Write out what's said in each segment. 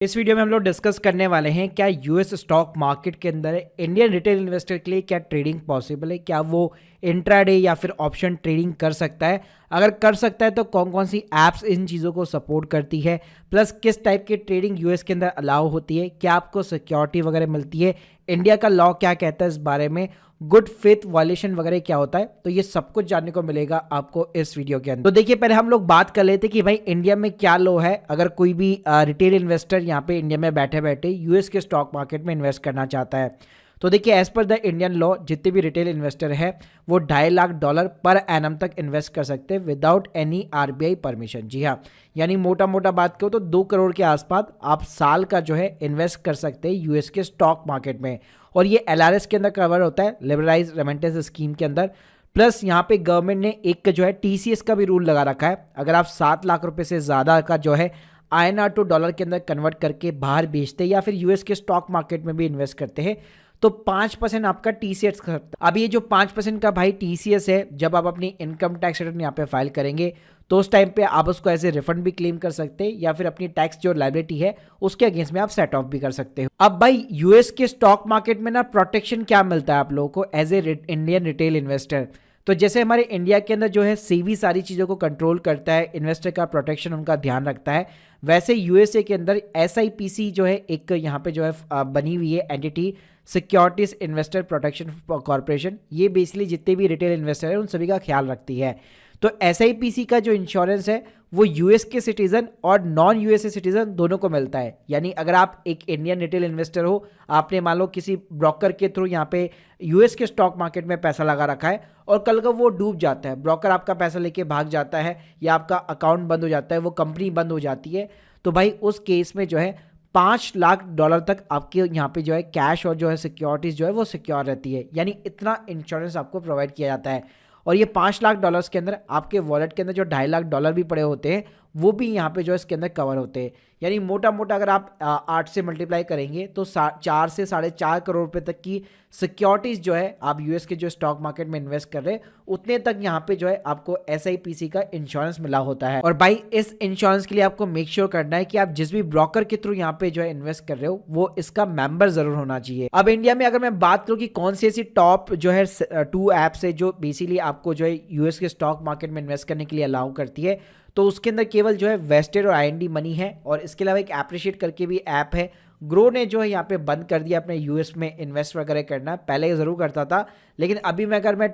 इस वीडियो में हम लोग डिस्कस करने वाले हैं क्या यूएस स्टॉक मार्केट के अंदर इंडियन रिटेल इन्वेस्टर के लिए क्या ट्रेडिंग पॉसिबल है, क्या वो इंट्राडे या फिर ऑप्शन ट्रेडिंग कर सकता है। अगर कर सकता है तो कौन कौन सी एप्स इन चीज़ों को सपोर्ट करती है, प्लस किस टाइप की ट्रेडिंग यूएस के अंदर अलाउ होती है, क्या आपको सिक्योरिटी वगैरह मिलती है, इंडिया का लॉ क्या कहता है इस बारे में, गुड फेथ वायलेशन वगैरह क्या होता है। तो ये सब कुछ जानने को मिलेगा आपको इस वीडियो के अंदर। तो देखिए पहले हम लोग बात कर लेते कि भाई इंडिया में क्या लॉ है अगर कोई भी रिटेल इन्वेस्टर यहाँ पे इंडिया में बैठे बैठे यूएस के स्टॉक मार्केट में इन्वेस्ट करना चाहता है। तो देखिए as per the Indian law जितने भी रिटेल इन्वेस्टर है वो $2.5 लाख पर एनम तक इन्वेस्ट कर सकते हैं विदाउट एनी आरबीआई परमिशन। जी हाँ, यानी मोटा मोटा बात करो तो 2 करोड़ के आसपास आप साल का जो है इन्वेस्ट कर सकते हैं यूएस के स्टॉक मार्केट में। और ये एलआरएस के अंदर कवर होता है, लिबरलाइज रेमिटेंस स्कीम के अंदर। प्लस यहाँ पे गवर्नमेंट ने एक जो है टीसीएस का भी रूल लगा रखा है। अगर आप 7 लाख रुपए से ज़्यादा का जो है आईएनआर टू डॉलर के अंदर कन्वर्ट करके बाहर बेचते हैं या फिर यूएस के स्टॉक मार्केट में भी इन्वेस्ट करते हैं तो 5% आपका टीसीएस करता है। अब ये जो 5% का भाई टीसीएस है, जब आप अपनी इनकम टैक्स रिटर्न यहाँ पे फाइल करेंगे तो उस टाइम पे आप उसको एज ए रिफंड भी क्लेम कर सकते हैं या फिर अपनी टैक्स जो लायबिलिटी है उसके अगेंस्ट में आप सेट ऑफ भी कर सकते हो। अब भाई यूएस के स्टॉक मार्केट में ना प्रोटेक्शन क्या मिलता है आप लोगों को as a Indian retail investor. तो जैसे हमारे इंडिया के अंदर जो है सेबी सारी चीज़ों को कंट्रोल करता है, इन्वेस्टर का प्रोटेक्शन उनका ध्यान रखता है, वैसे यूएसए के अंदर एसआईपीसी जो है एक यहाँ पे जो है बनी हुई है entity, securities investor protection corporation. ये बेसिकली जितने भी रिटेल इन्वेस्टर हैं उन सभी का ख्याल रखती है। तो एसआईपीसी का जो इंश्योरेंस है वो यूएस के सिटीजन और नॉन यूएसए सिटीजन दोनों को मिलता है। यानी अगर आप एक इंडियन रिटेल इन्वेस्टर हो, आपने मान लो किसी ब्रोकर के थ्रू यहाँ पे यूएस के स्टॉक मार्केट में पैसा लगा रखा है और कल को वो डूब जाता है, ब्रोकर आपका पैसा लेके भाग जाता है या आपका अकाउंट बंद हो जाता है, वो कंपनी बंद हो जाती है, तो भाई उस केस में जो है $5 लाख तक आपके यहाँ पे जो है कैश और जो है सिक्योरिटीज जो है वो सिक्योर रहती है। यानी इतना इंश्योरेंस आपको प्रोवाइड किया जाता है। और ये $5 लाख के अंदर आपके वॉलेट के अंदर जो $2.5 लाख भी पड़े होते हैं वो भी यहाँ पे जो है इसके अंदर कवर होते हैं। यानी मोटा मोटा अगर आप 8 से मल्टीप्लाई करेंगे तो 4 से 4.5 करोड़ रुपए तक की सिक्योरिटीज जो है आप यूएस के जो स्टॉक मार्केट में इन्वेस्ट कर रहे हैं उतने तक यहाँ पे जो है आपको एसआईपीसी का इंश्योरेंस मिला होता है। और भाई इस इंश्योरेंस के लिए आपको मेक श्योर करना है कि आप जिस भी ब्रोकर के थ्रू यहाँ पे जो है इन्वेस्ट कर रहे हो वो इसका मेंबर जरूर होना चाहिए। अब इंडिया में अगर मैं बात करूँ कि कौन सी ऐसी टॉप जो है 2 एप्स है जो बेसिकली आपको जो है यूएस के स्टॉक मार्केट में इन्वेस्ट करने के लिए अलाउ करती है, तो उसके अंदर केवल जो है वेस्टेड और आईएनडी मनी है। और इसके अलावा एक एप्रिशिएट करके भी ऐप है। ग्रो ने जो है यहाँ पे बंद कर दिया अपने यूएस में इन्वेस्ट वगैरह करना, पहले ज़रूर करता था, लेकिन अभी मैं अगर मैं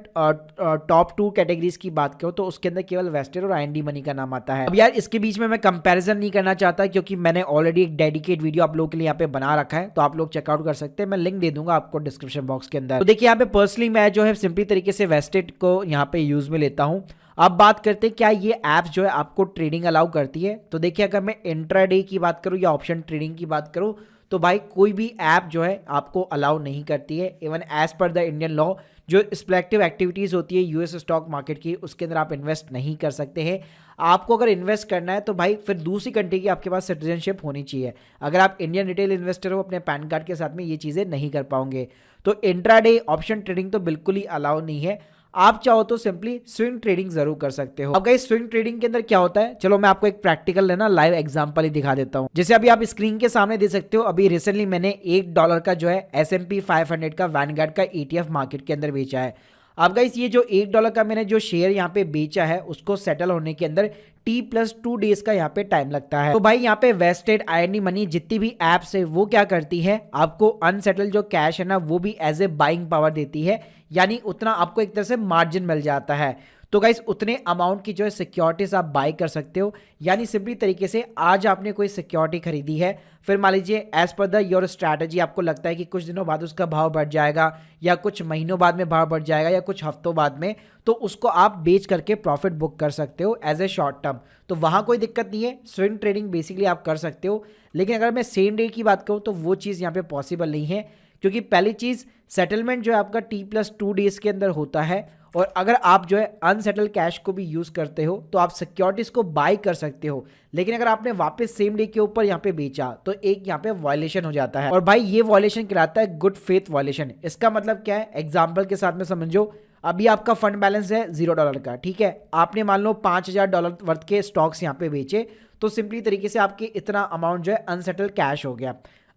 टॉप 2 कैटेगरीज की बात करूँ तो उसके अंदर केवल वेस्टेड और आईएनडी मनी का नाम आता है। अब यार इसके बीच में मैं कंपैरिजन नहीं करना चाहता क्योंकि मैंने ऑलरेडी एक डेडिकेट वीडियो आप लोगों के लिए यहाँ पे बना रखा है, तो आप लोग चेकआउट कर सकते हैं, मैं लिंक दे दूंगा आपको डिस्क्रिप्शन बॉक्स के अंदर। तो देखिए यहाँ पे पर्सनली मैं जो है सिंपली तरीके से वेस्टेड को यहाँ पे यूज में लेता हूँ। अब बात करते हैं क्या ये ऐप जो है आपको ट्रेडिंग अलाउ करती है। तो देखिए अगर मैं इंट्राडे की बात करूं या ऑप्शन ट्रेडिंग की बात करूं तो भाई कोई भी ऐप जो है आपको अलाउ नहीं करती है। Even as per the Indian law जो स्पेक्टिव एक्टिविटीज़ होती है यूएस स्टॉक मार्केट की उसके अंदर आप इन्वेस्ट नहीं कर सकते हैं। आपको अगर इन्वेस्ट करना है तो भाई फिर दूसरी कंट्री की आपके पास सिटीजनशिप होनी चाहिए। अगर आप इंडियन रिटेल इन्वेस्टर हो अपने पैन कार्ड के साथ में ये चीज़ें नहीं कर पाओगे। तो इंट्राडे ऑप्शन ट्रेडिंग तो बिल्कुल ही अलाउ नहीं है। आप चाहो तो सिंपली स्विंग ट्रेडिंग जरूर कर सकते हो। अब गाइस स्विंग ट्रेडिंग के अंदर क्या होता है, चलो मैं आपको एक प्रैक्टिकल लेना लाइव एग्जांपल ही दिखा देता हूं। जैसे अभी आप स्क्रीन के सामने देख सकते हो, अभी रिसेंटली मैंने $1 का जो है S&P 500 का वैनगार्ड का ETF मार्केट के अंदर बेचा है। अब गाइस ये जो $1 का मैंने जो शेयर यहाँ पे बेचा है उसको सेटल होने के अंदर T+2 डेज का यहाँ पे टाइम लगता है। तो भाई यहाँ पे वेस्टेड आईएनडी मनी जितनी भी एप्स है वो क्या करती है, आपको अनसेटल जो कैश है ना वो भी एज ए बाइंग पावर देती है। यानी उतना आपको एक तरह से मार्जिन मिल जाता है। तो गाइस उतने अमाउंट की जो है सिक्योरिटीज आप बाय कर सकते हो। यानी सिंपली तरीके से आज आपने कोई सिक्योरिटी खरीदी है, फिर मान लीजिए as per the your strategy आपको लगता है कि कुछ दिनों बाद उसका भाव बढ़ जाएगा या कुछ महीनों बाद में भाव बढ़ जाएगा या कुछ हफ्तों बाद में, तो उसको आप बेच करके प्रॉफिट बुक कर सकते हो एज ए शॉर्ट टर्म। तो वहाँ कोई दिक्कत नहीं है, स्विंग ट्रेडिंग बेसिकली आप कर सकते हो। लेकिन अगर मैं सेम डे की बात करूँ तो वो चीज़ यहाँ पे पॉसिबल नहीं है क्योंकि पहली चीज़ सेटलमेंट जो है आपका T+2 डेज के अंदर होता है। और अगर आप जो है अनसेटल कैश को भी यूज करते हो तो आप सिक्योरिटीज को बाय कर सकते हो, लेकिन अगर आपने वापस सेम डे के ऊपर यहाँ पे बेचा तो एक यहाँ पे वायलेशन हो जाता है। और भाई ये वायलेशन कहलाता है गुड फेथ वायलेशन। इसका मतलब क्या है, एग्जांपल के साथ में समझो, अभी आपका फंड बैलेंस है $0 का, ठीक है, आपने मान लो $5,000 वर्थ के स्टॉक्स यहाँ पे बेचे, तो सिंपली तरीके से आपके इतना अमाउंट जो है अनसेटल कैश हो गया।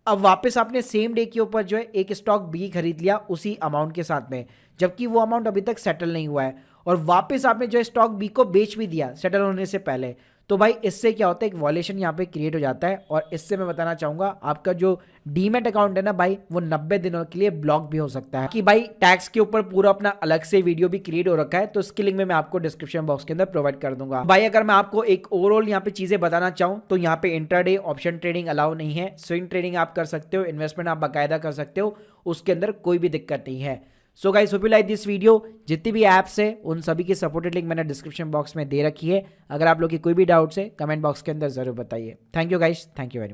अब वापस आपने सेम डे के ऊपर जो है एक स्टॉक बी खरीद लिया उसी अमाउंट के साथ में, जबकि वो अमाउंट अभी तक सेटल नहीं हुआ है, और वापस आपने जो है स्टॉक बी को बेच भी दिया सेटल होने से पहले, तो भाई इससे क्या होता है, एक वॉल्यूशन यहाँ पे क्रिएट हो जाता है। और इससे मैं बताना चाहूंगा आपका जो डीमेट अकाउंट है ना भाई, वो 90 दिनों के लिए ब्लॉक भी हो सकता है। कि भाई टैक्स के ऊपर पूरा अपना अलग से वीडियो भी क्रिएट हो रखा है, तो इसकी लिंक में मैं आपको डिस्क्रिप्शन बॉक्स के अंदर प्रोवाइड कर दूंगा। भाई अगर मैं आपको एक ओवरऑल यहाँ पे चीजें बताना चाहूँ तो यहाँ पे इंट्राडे ऑप्शन ट्रेडिंग अलाउ नहीं है, स्विंग ट्रेडिंग आप कर सकते हो, इन्वेस्टमेंट आप बाकायदा कर सकते हो, उसके अंदर कोई भी दिक्कत नहीं है। So guys hope you like this video. जितनी भी ऐप्स है उन सभी की सपोर्टेड लिंक मैंने डिस्क्रिप्शन बॉक्स में दे रखी है। अगर आप लोग की कोई भी डाउट्स है कमेंट बॉक्स के अंदर जरूर बताइए। Thank you guys, thank you very much.